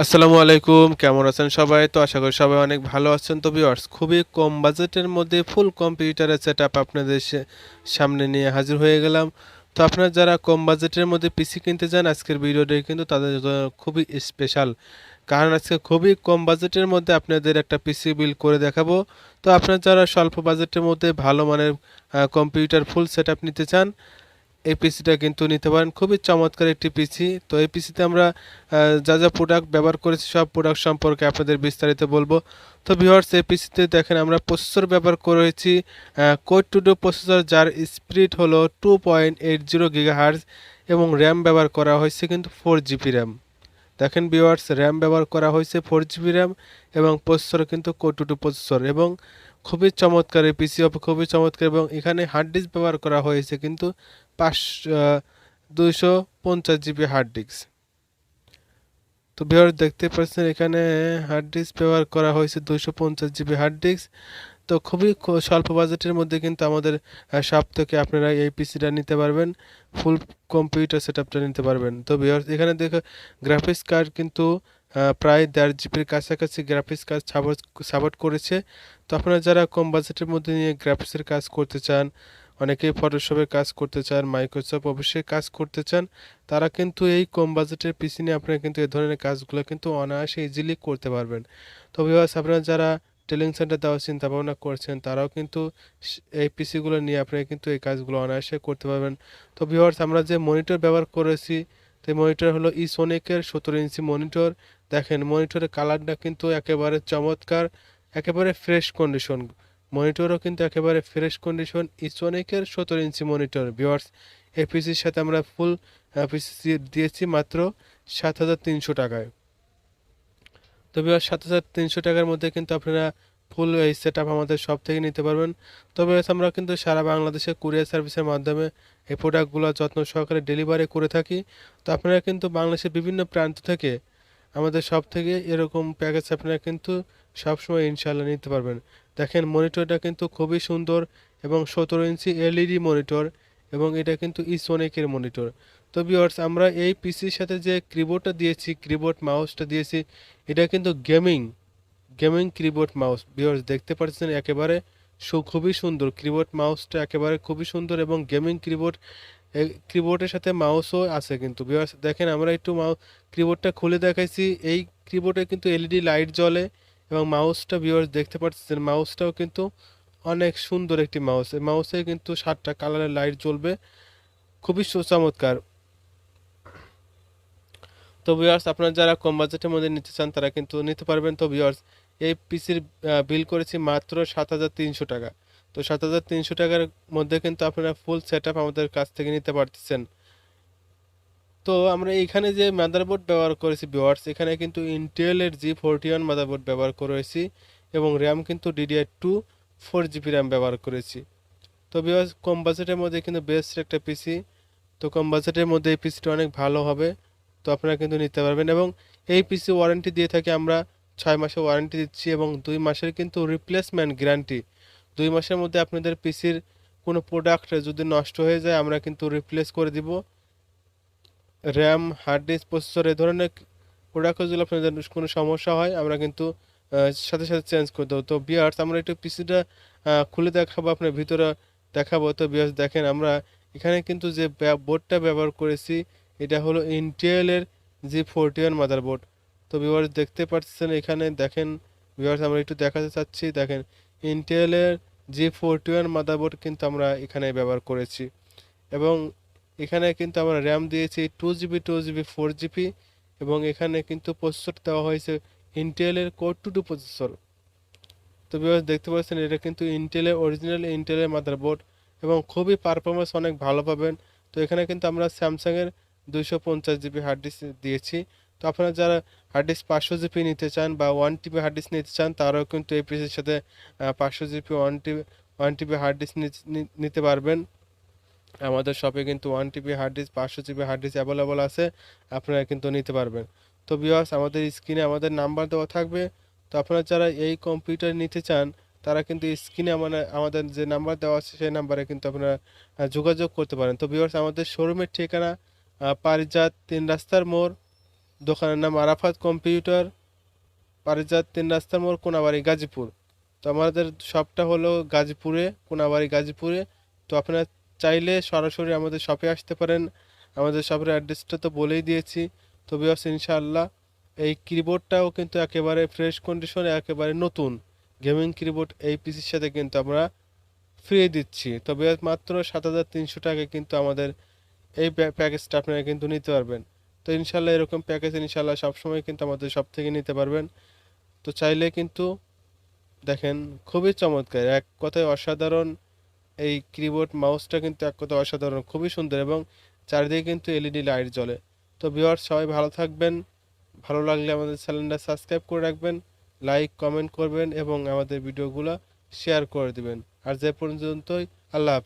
আসসালামু আলাইকুম, কেমন আছেন সবাই? তো আশা করি সবাই অনেক ভালো আছেন। তো ভিউয়ার্স, খুবই কম বাজেটের মধ্যে ফুল কম্পিউটারের সেটআপ আপনাদের সামনে নিয়ে হাজির হয়ে গেলাম। তো আপনারা যারা কম বাজেটের মধ্যে পিসি কিনতে চান, আজকের ভিডিওটি কিন্তু তাদের জন্য খুবই স্পেশাল। কারণ আজকে খুবই কম বাজেটের মধ্যে আপনাদের একটা পিসি বিল করে দেখাবো। তো আপনারা যারা স্বল্প বাজেটের মধ্যে ভালো মানের কম্পিউটার ফুল সেটআপ নিতে চান, এই পিসিটা কিন্তু নিতে পারেন। খুবই চমৎকার একটি পিসি। তো এই পিসিতে আমরা যা যা প্রোডাক্ট ব্যবহার করেছি সব প্রোডাক্ট সম্পর্কে আপনাদের বিস্তারিত বলবো। তো ভিউয়ার্স, এই পিসিতে দেখেন আমরা প্রসেসর ব্যবহার করেছি কোর টু ডু প্রসেসর, যার স্পিড হলো 2.80 গিগাহার্জ এবং র্যাম ব্যবহার করা হয়েছে কিন্তু 4 জিবি র্যাম। দেখেন ভিউয়ার্স, র্যাম ব্যবহার করা হয়েছে 4 জিবি র্যাম এবং প্রসেসর কিন্তু কোর টু ডু প্রসেসর এবং খুবই চমৎকার এই পিসি, খুবই চমৎকার। এবং এখানে হার্ড ডিস্ক ব্যবহার করা হয়েছে কিন্তু 250 জিবি হার্ড ডিস্ক। তো ভিউয়ার্স, দেখতে পাচ্ছেন এখানে হার্ড ডিস্ক ব্যবহার করা হয়েছে 250 জিবি হার্ড ডিস্ক। তো খুবই স্বল্প বাজেটের মধ্যে কিন্তু আমাদের শপ থেকে আপনারা এই পিসিটা নিতে পারবেন, ফুল কম্পিউটার সেটআপটা নিতে পারবেন। তো ভিউয়ার্স, এখানে দেখো গ্রাফিক্স কার্ড কিন্তু প্রায় 1.5 জিবির কাছাকাছি গ্রাফিক্স কার্ড সাপোর্ট করেছে। তো আপনারা যারা কম বাজেটের মধ্যে নিয়ে গ্রাফিক্সের কাজ করতে চান, অনেকেই ফটোশপে কাজ করতে চান, মাইক্রোসফট অফিসে কাজ করতে চান, তারা কিন্তু এই কম বাজেটের পিসি নিয়ে আপনারা কিন্তু এই ধরনের কাজগুলো কিন্তু অনায়াসে ইজিলি করতে পারবেন। তো ভিউয়ার্স, আপনারা যারা ট্রেনিং সেন্টার দেওয়ার চিন্তা ভাবনা করছেন, তারাও কিন্তু এই পিসিগুলো নিয়ে আপনারা কিন্তু এই কাজগুলো অনায়াসে করতে পারবেন। তো ভিউয়ার্স, আমরা যে মনিটর ব্যবহার করেছি, তো মনিটর হলো ইসোনিকের 17 ইঞ্চি মনিটর। দেখেন মনিটরের কালারটা কিন্তু একেবারে চমৎকার, একেবারে ফ্রেশ কন্ডিশন। মনিটরও কিন্তু একেবারে fresh condition, ইসোনিকের 17 inch monitor. Viewers, এই পিসির সাথে আমরা ফুল পিসি দিয়েছি মাত্র 7,300 টাকায়। তো ভিউয়ার্স, 7,300 টাকার মধ্যে কিন্তু আপনারা ফুল এই সেটআপ আমাদের সব থেকে নিতে পারবেন। তবে আমরা কিন্তু সারা বাংলাদেশে কুরিয়ার সার্ভিসের মাধ্যমে এই প্রোডাক্টগুলো যত্ন সহকারে ডেলিভারি করে থাকি। তো আপনারা কিন্তু বাংলাদেশের বিভিন্ন প্রান্ত থেকে আমাদের সব থেকে এরকম প্যাকেজ আপনারা কিন্তু সবসময় ইনশাল্লাহ নিতে পারবেন। দেখেন মনিটরটা কিন্তু খুবই সুন্দর এবং 17 ইঞ্চি এলইডি মনিটর এবং এটা কিন্তু ইসোনিকের মনিটর। তো ভিউয়ার্স, আমরা এই পিসির সাথে যে কিবোর্ডটা দিয়েছি, কিবোর্ড মাউসটা দিয়েছি, এটা কিন্তু gaming gaming keyboard mouse. Viewers, দেখতে পাচ্ছেন একেবারে খুবই সুন্দর কিবোর্ড মাউসটা, একেবারে খুবই সুন্দর এবং গেমিং কিবোর্ড। এই কিবোর্ডের সাথে মাউসও আছে কিন্তু। ভিউয়ার্স দেখেন, আমরা একটু কিবোর্ডটা খুলে দেখাইছি। এই কিবোর্ডে কিন্তু এলইডি লাইট জ্বলে এবং মাউসটা ভিউয়ার্স দেখতে পাচ্ছেন, মাউসটাও কিন্তু অনেক সুন্দর একটি মাউস। এই মাউসে কিন্তু 7টা কালারের লাইট জ্বলবে, খুবই চমৎকার। তো ভিউয়ার্স, আপনারা যারা কম বাজেটের মধ্যে নিতে চান তারা কিন্তু নিতে পারবেন। তো ভিউয়ার্স, এই পিসির বিল করেছি মাত্র 7,300 টাকা। তো 7,300 টাকার মধ্যে কিন্তু আপনারা ফুল সেটআপ আমাদের কাছ থেকে নিতে পারতেছেন। তো আমরা এখানে যে মাদারবোর্ড ব্যবহার করেছি ভিউয়ার্স, এখানে কিন্তু ইন্টেলের G41 মাদারবোর্ড ব্যবহার করেছি এবং র্যাম কিন্তু DDR2 4 জিবি র্যাম ব্যবহার করেছি। তো ভিউয়ার্স, কম বাজেটের মধ্যে কিন্তু বেস্ট একটা পিসি। তো কম বাজেটের মধ্যে এই পিসিটা অনেক ভালো হবে। তো আপনারা কিন্তু নিতে পারবেন এবং এই পিসি ওয়ারেন্টি দিয়ে থাকি আমরা, 6 মাসের ওয়ারেন্টি দিচ্ছি এবং 2 মাসের কিন্তু রিপ্লেসমেন্ট গ্যারান্টি। 2 মাসের মধ্যে আপনাদের পিসির কোনো প্রোডাক্ট যদি নষ্ট হয়ে যায়, আমরা কিন্তু রিপ্লেস করে দিব। র্যাম, হার্ড ডিস্ক, প্রসেসর, এই ধরনের প্রোডাক্ট যদি আপনাদের কোনো সমস্যা হয়, আমরা কিন্তু সাথে সাথে চেঞ্জ করে দেবো। তো ভিউয়ার্স, আমরা একটু পিসিটা খুলে দেখাবো, আপনার ভিতরে দেখাবো। তো ভিউয়ার্স দেখেন, আমরা এখানে কিন্তু যে বোর্ডটা ব্যবহার করেছি, এটা হলো ইন্টেলের G41 মাদারবোর্ড। তো ভিউয়ার্স দেখতে পাচ্ছেন, এখানে দেখেন ভিউয়ার্স, আমরা একটু দেখাতে চাচ্ছি। দেখেন ইন্টেলের G41 মাদারবোর্ড কিন্তু আমরা এখানে ব্যবহার করেছি এবং এখানে কিন্তু আমরা র্যাম দিয়েছি 2 জিবি 2 জিবি 4 জিবি এবং এখানে কিন্তু প্রসেসর দেওয়া হয়েছে ইন্টেলের কোর টু ডু প্রসেসর। তো ভিউয়ার্স দেখতে পাচ্ছেন, এটা কিন্তু ইন্টেলের অরিজিনাল ইন্টেলের মাদারবোর্ড এবং খুবই পারফরমেন্স অনেক ভালো পাবেন। তো এখানে কিন্তু আমরা স্যামসাংয়ের 250 জিবি হার্ড ডিস্ক দিয়েছি। তো আপনারা যারা হার্ড ডিস্ক 500 জিবি নিতে চান বা 1 টিবি হার্ড ডিস্ক নিতে চান, তারাও কিন্তু এই পিসির সাথে 500 জিবি 1 টিবি হার্ড ডিস্ক নিতে পারবেন। আমাদের শপে কিন্তু 1 TB hard disk, 500 GB hard disk available আছে, আপনারা কিন্তু নিতে পারবেন। তো ভিউয়ার্স, আমাদের স্ক্রিনে আমাদের নাম্বার দেওয়া থাকবে। তো আপনারা যারা এই কম্পিউটার নিতে চান, তারা কিন্তু স্ক্রিনে আমাদের যে নাম্বার দেওয়া আছে সেই নাম্বারে কিন্তু আপনারা যোগাযোগ করতে পারেন। তো ভিউয়ার্স, আমাদের শোরুমের ঠিকানা পারিজাত 3 রাস্তার মোড়, দোকানের নাম আরাফাত কম্পিউটার, পারিজাত 3 রাস্তার মোড়, কোনাবাড়ি, গাজীপুর। তো আমাদের শপটা হলো গাজীপুরে, কোনাবাড়ি গাজীপুরে। তো আপনারা চাইলে সরাসরি আমাদের শপে আসতে পারেন। আমাদের শপের অ্যাড্রেসটা তো বলেই দিয়েছি। তো ভিউয়ার্স, ইনশাআল্লাহ এই কিবোর্ডটাও কিন্তু একেবারে ফ্রেশ কন্ডিশনে, একেবারে নতুন গেমিং কিবোর্ড এই পিসির সাথে কিন্তু আমরা ফ্রি দিচ্ছি। তবে মাত্র 7,300 টাকা কিন্তু আমাদের এই প্যাকেজটা আপনারা কিন্তু নিতে পারবেন। তো ইনশাল্লাহ এরকম প্যাকেজ ইনশাল্লাহ সবসময় কিন্তু আমাদের সব থেকে নিতে পারবেন। তো চাইলে কিন্তু দেখেন, খুবই চমৎকার, এক কথায় অসাধারণ। এই কিবোর্ড মাউসটা কিন্তু এক কথায় অসাধারণ, খুবই সুন্দর, এবং চারিদিকে কিন্তু এলইডি লাইট জ্বলে। তো ভিউয়ার্স, সবাই ভালো থাকবেন। ভালো লাগলে আমাদের চ্যানেলটা সাবস্ক্রাইব করে রাখবেন, লাইক কমেন্ট করবেন এবং আমাদের ভিডিওগুলো শেয়ার করে দিবেন। আর যে পর্যন্তই, আল্লাহ হাফেজ।